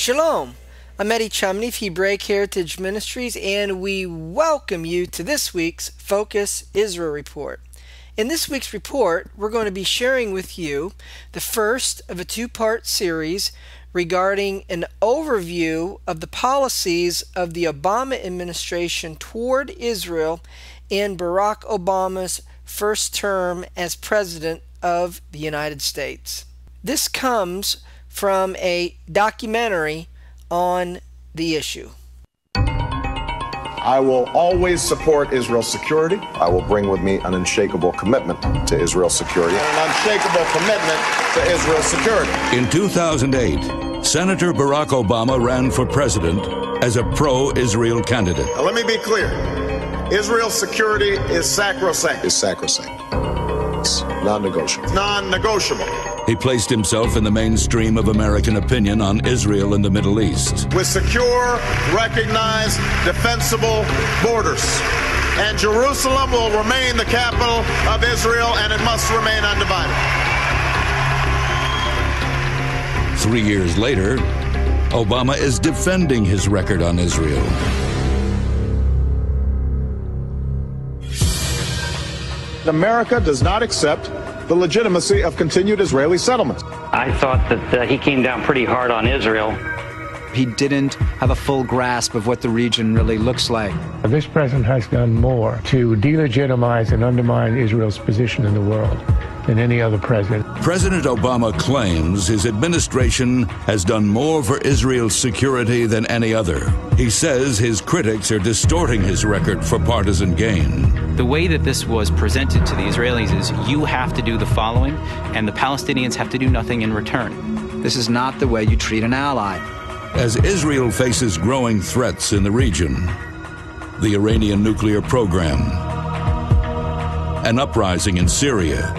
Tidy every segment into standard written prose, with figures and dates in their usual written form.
Shalom, I'm Eddie Chumney of Hebraic Heritage Ministries, and we welcome you to this week's Focus Israel Report. In this week's report, we're going to be sharing with you the first of a two-part series regarding an overview of the policies of the Obama administration toward Israel in Barack Obama's first term as President of the United States. This comes from a documentary on the issue. I will always support Israel's security. I will bring with me an unshakable commitment to Israel's security. And an unshakable commitment to Israel's security. In 2008, Senator Barack Obama ran for president as a pro-Israel candidate. Now, let me be clear. Israel's security is sacrosanct. It's sacrosanct. It's non-negotiable. It's non-negotiable. He placed himself in the mainstream of American opinion on Israel and the Middle East. With secure, recognized, defensible borders. And Jerusalem will remain the capital of Israel, and it must remain undivided. 3 years later, Obama is defending his record on Israel. America does not accept the legitimacy of continued Israeli settlements. I thought that he came down pretty hard on Israel. He didn't have a full grasp of what the region really looks like. This president has done more to delegitimize and undermine Israel's position in the world than any other president. President Obama claims his administration has done more for Israel's security than any other. He says his critics are distorting his record for partisan gain. The way that this was presented to the Israelis is you have to do the following, and the Palestinians have to do nothing in return. This is not the way you treat an ally. As Israel faces growing threats in the region, the Iranian nuclear program, an uprising in Syria,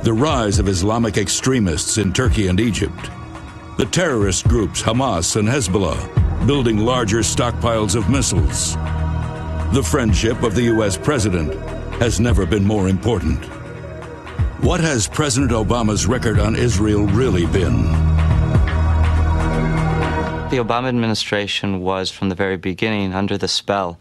the rise of Islamic extremists in Turkey and Egypt, the terrorist groups Hamas and Hezbollah building larger stockpiles of missiles. The friendship of the U.S. president has never been more important. What has President Obama's record on Israel really been? The Obama administration was, from the very beginning, under the spell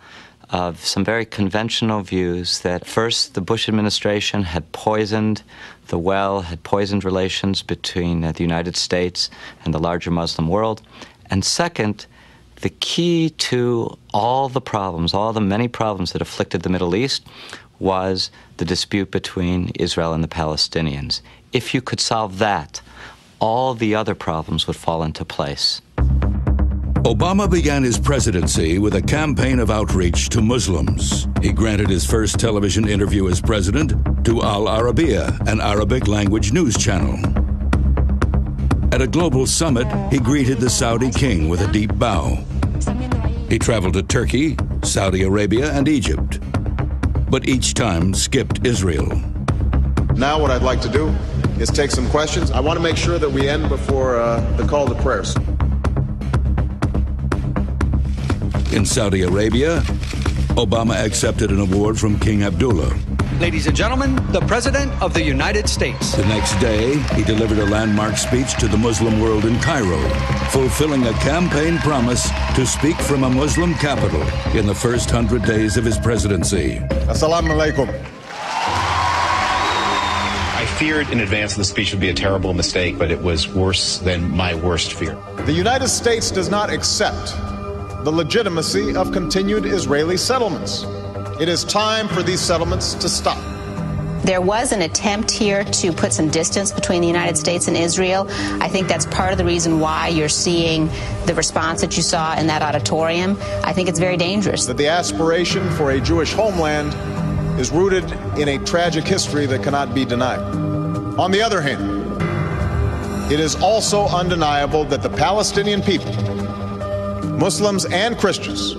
of some very conventional views that first, the Bush administration had poisoned the well, had poisoned relations between the United States and the larger Muslim world. And second, the key to all the problems, all the many problems that afflicted the Middle East was the dispute between Israel and the Palestinians. If you could solve that, all the other problems would fall into place. Obama began his presidency with a campaign of outreach to Muslims. He granted his first television interview as president to Al Arabiya, an Arabic language news channel. At a global summit, he greeted the Saudi king with a deep bow. He traveled to Turkey, Saudi Arabia, and Egypt, but each time skipped Israel. Now what I'd like to do is take some questions. I want to make sure that we end before the call to prayers. In Saudi Arabia, Obama accepted an award from King Abdullah. Ladies and gentlemen, the President of the United States. The next day, he delivered a landmark speech to the Muslim world in Cairo, fulfilling a campaign promise to speak from a Muslim capital in the first 100 days of his presidency. Assalamu alaikum. I feared in advance that the speech would be a terrible mistake, but it was worse than my worst fear. The United States does not accept the legitimacy of continued Israeli settlements. It is time for these settlements to stop. There was an attempt here to put some distance between the United States and Israel. I think that's part of the reason why you're seeing the response that you saw in that auditorium. I think it's very dangerous. That the aspiration for a Jewish homeland is rooted in a tragic history that cannot be denied. On the other hand, it is also undeniable that the Palestinian people, Muslims and Christians,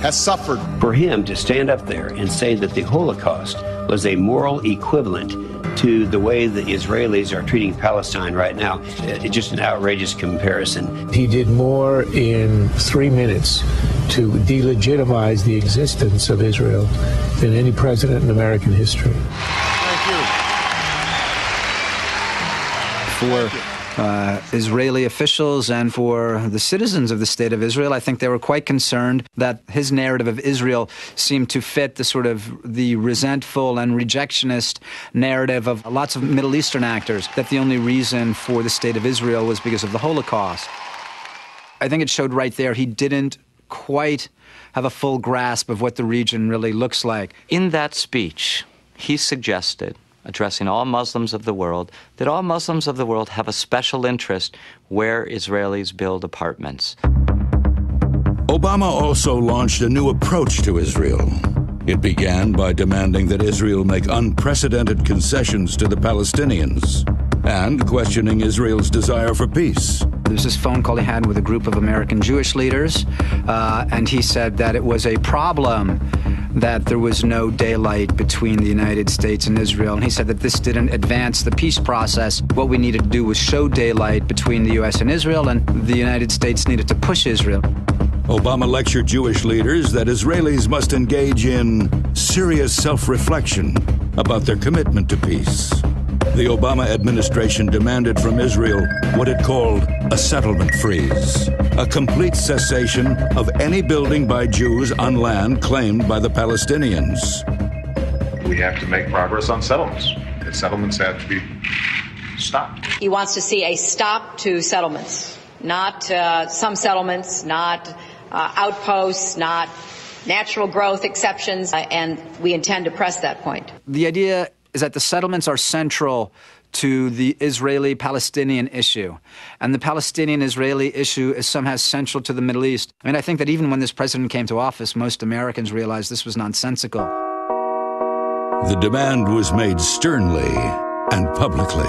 has suffered. For him to stand up there and say that the Holocaust was a moral equivalent to the way the Israelis are treating Palestine right now, it's just an outrageous comparison. He did more in 3 minutes to delegitimize the existence of Israel than any president in American history. Thank you. For Israeli officials and for the citizens of the State of Israel. I think they were quite concerned that his narrative of Israel seemed to fit the sort of the resentful and rejectionist narrative of lots of Middle Eastern actors, that the only reason for the State of Israel was because of the Holocaust. I think it showed right there he didn't quite have a full grasp of what the region really looks like. In that speech, he suggested, addressing all Muslims of the world, that all Muslims of the world have a special interest where Israelis build apartments. Obama also launched a new approach to Israel. It began by demanding that Israel make unprecedented concessions to the Palestinians and questioning Israel's desire for peace. There was this phone call he had with a group of American Jewish leaders, and he said that it was a problem that there was no daylight between the United States and Israel. And he said that this didn't advance the peace process. What we needed to do was show daylight between the U.S. and Israel, and the United States needed to push Israel. Obama lectured Jewish leaders that Israelis must engage in serious self-reflection about their commitment to peace. The Obama administration demanded from Israel what it called a settlement freeze, a complete cessation of any building by Jews on land claimed by the Palestinians. We have to make progress on settlements. The settlements have to be stopped. He wants to see a stop to settlements, not some settlements, not outposts, not natural growth exceptions, and we intend to press that point. The idea is that the settlements are central to the Israeli-Palestinian issue, and the Palestinian-Israeli issue is somehow central to the Middle East. I mean, I think that even when this president came to office, most Americans realized this was nonsensical. The demand was made sternly and publicly.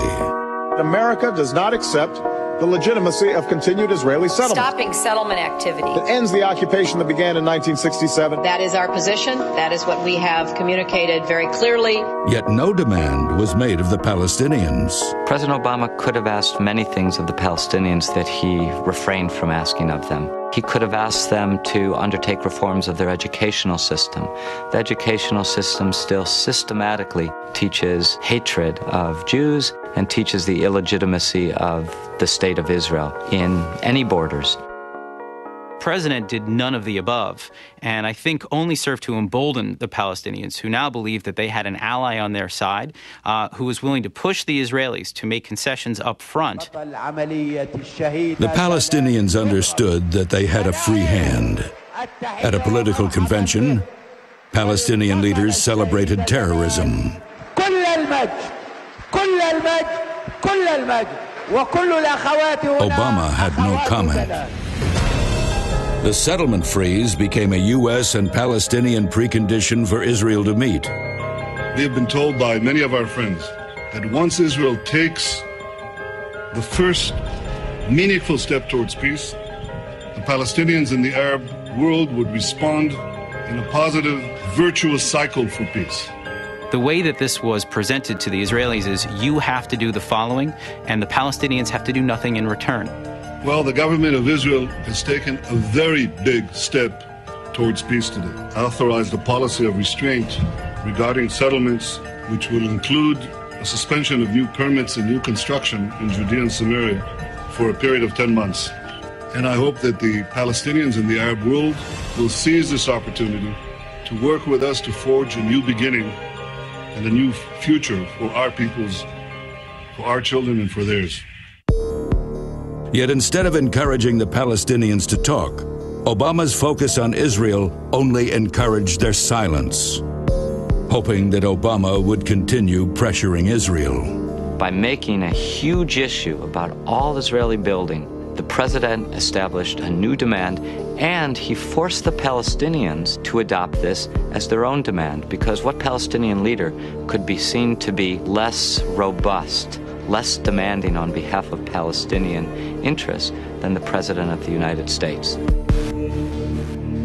America does not accept the legitimacy of continued Israeli settlement. Stopping settlement activity. It ends the occupation that began in 1967. That is our position. That is what we have communicated very clearly. Yet no demand was made of the Palestinians. President Obama could have asked many things of the Palestinians that he refrained from asking of them. He could have asked them to undertake reforms of their educational system. The educational system still systematically teaches hatred of Jews and teaches the illegitimacy of the State of Israel in any borders. The president did none of the above, and I think only served to embolden the Palestinians, who now believe that they had an ally on their side, who was willing to push the Israelis to make concessions up front. The Palestinians understood that they had a free hand. At a political convention, Palestinian leaders celebrated terrorism. Obama had no comment. The settlement freeze became a U.S. and Palestinian precondition for Israel to meet. We have been told by many of our friends that once Israel takes the first meaningful step towards peace, the Palestinians in the Arab world would respond in a positive, virtuous cycle for peace. The way that this was presented to the Israelis is you have to do the following, and the Palestinians have to do nothing in return. Well, the government of Israel has taken a very big step towards peace today. Authorized a policy of restraint regarding settlements, which will include a suspension of new permits and new construction in Judea and Samaria for a period of 10 months. And I hope that the Palestinians in the Arab world will seize this opportunity to work with us to forge a new beginning and a new future for our peoples, for our children, and for theirs. Yet instead of encouraging the Palestinians to talk, Obama's focus on Israel only encouraged their silence, hoping that Obama would continue pressuring Israel. By making a huge issue about all Israeli building, the president established a new demand, and he forced the Palestinians to adopt this as their own demand, because what Palestinian leader could be seen to be less robust, less demanding on behalf of Palestinian interests than the President of the United States?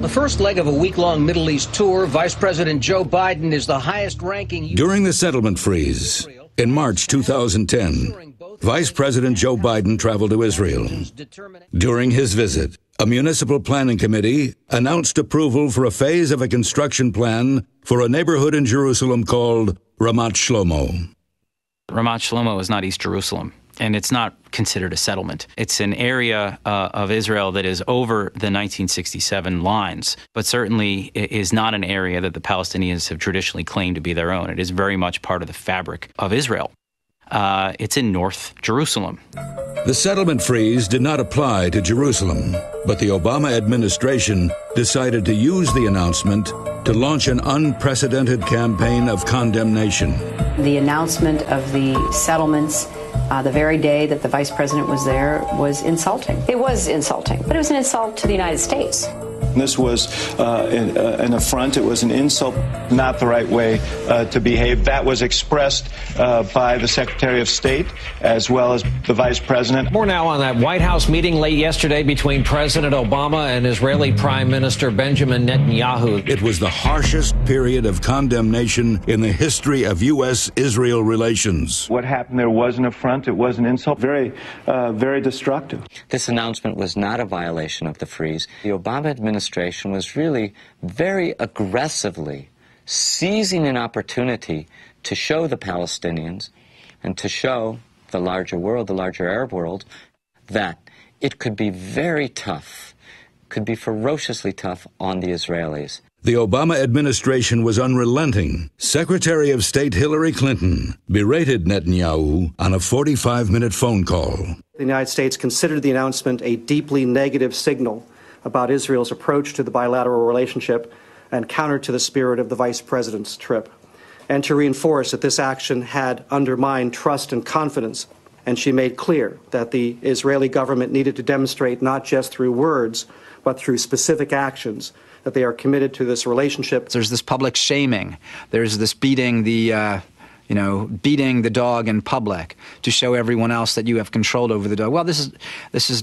The first leg of a week-long Middle East tour, Vice President Joe Biden is the highest-ranking... During the settlement freeze, in March 2010, Vice President Joe Biden traveled to Israel. During his visit, a municipal planning committee announced approval for a phase of a construction plan for a neighborhood in Jerusalem called Ramat Shlomo. Ramat Shlomo is not East Jerusalem, and it's not considered a settlement. It's an area of Israel that is over the 1967 lines, but certainly is not an area that the Palestinians have traditionally claimed to be their own. It is very much part of the fabric of Israel. It's in North Jerusalem. The settlement freeze did not apply to Jerusalem, but the Obama administration decided to use the announcement to launch an unprecedented campaign of condemnation. The announcement of the settlements the very day that the vice president was there was insulting. It was insulting, but it was an insult to the United States. This was an affront. It was an insult, not the right way to behave. That was expressed by the Secretary of State as well as the Vice President. More now on that White House meeting late yesterday between President Obama and Israeli Prime Minister Benjamin Netanyahu. It was the harshest period of condemnation in the history of U.S.-Israel relations. What happened there was an affront. It was an insult. Very destructive. This announcement was not a violation of the freeze. The Obama administration was really very aggressively seizing an opportunity to show the Palestinians and to show the larger world, the larger Arab world, that it could be very tough, could be ferociously tough on the Israelis. The Obama administration was unrelenting. Secretary of State Hillary Clinton berated Netanyahu on a 45-minute phone call. The United States considered the announcement a deeply negative signal about Israel's approach to the bilateral relationship and counter to the spirit of the vice president's trip, and to reinforce that this action had undermined trust and confidence. And she made clear that the Israeli government needed to demonstrate not just through words, but through specific actions that they are committed to this relationship. There's this public shaming. There's this beating the dog in public to show everyone else that you have control over the dog. Well, this is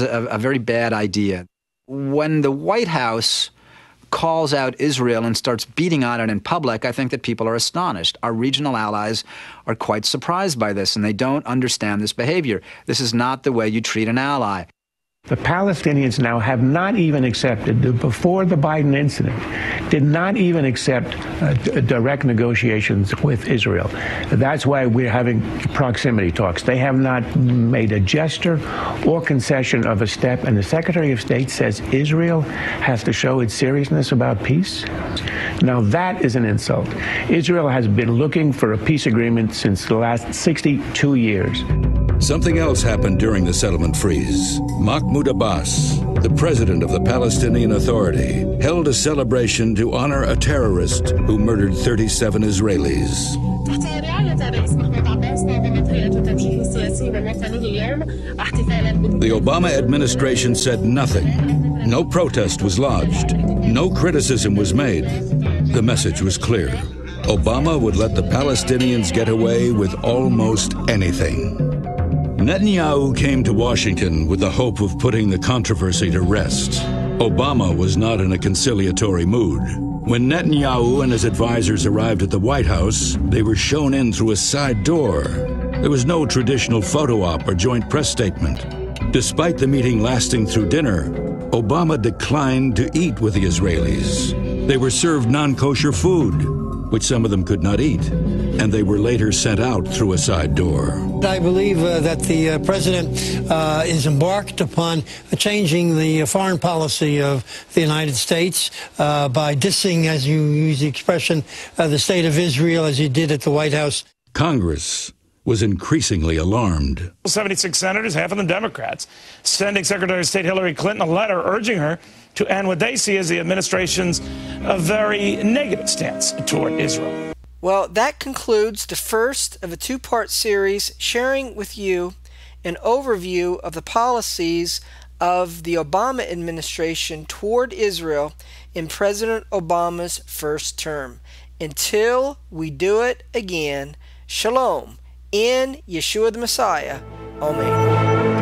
a very bad idea. When the White House calls out Israel and starts beating on it in public, I think that people are astonished. Our regional allies are quite surprised by this, and they don't understand this behavior. This is not the way you treat an ally. The Palestinians now have not even accepted, before the Biden incident, did not even accept direct negotiations with Israel. That's why we're having proximity talks. They have not made a gesture or concession of a step, and the Secretary of State says Israel has to show its seriousness about peace. Now that is an insult. Israel has been looking for a peace agreement since the last 62 years. Something else happened during the settlement freeze. Mahmoud Abbas, the president of the Palestinian Authority, held a celebration to honor a terrorist who murdered 37 Israelis. The Obama administration said nothing. No protest was lodged. No criticism was made. The message was clear. Obama would let the Palestinians get away with almost anything. Netanyahu came to Washington with the hope of putting the controversy to rest. Obama was not in a conciliatory mood. When Netanyahu and his advisors arrived at the White House, they were shown in through a side door. There was no traditional photo op or joint press statement. Despite the meeting lasting through dinner, Obama declined to eat with the Israelis. They were served non-kosher food, which some of them could not eat, and they were later sent out through a side door. I believe that the president is embarked upon changing the foreign policy of the United States by dissing, as you use the expression, the state of Israel, as he did at the White House. Congress was increasingly alarmed. 76 senators, half of them Democrats, sending Secretary of State Hillary Clinton a letter urging her to end what they see as the administration's very negative stance toward Israel. Well, that concludes the first of a two-part series sharing with you an overview of the policies of the Obama administration toward Israel in President Obama's first term. Until we do it again, shalom, in Yeshua the Messiah. Amen.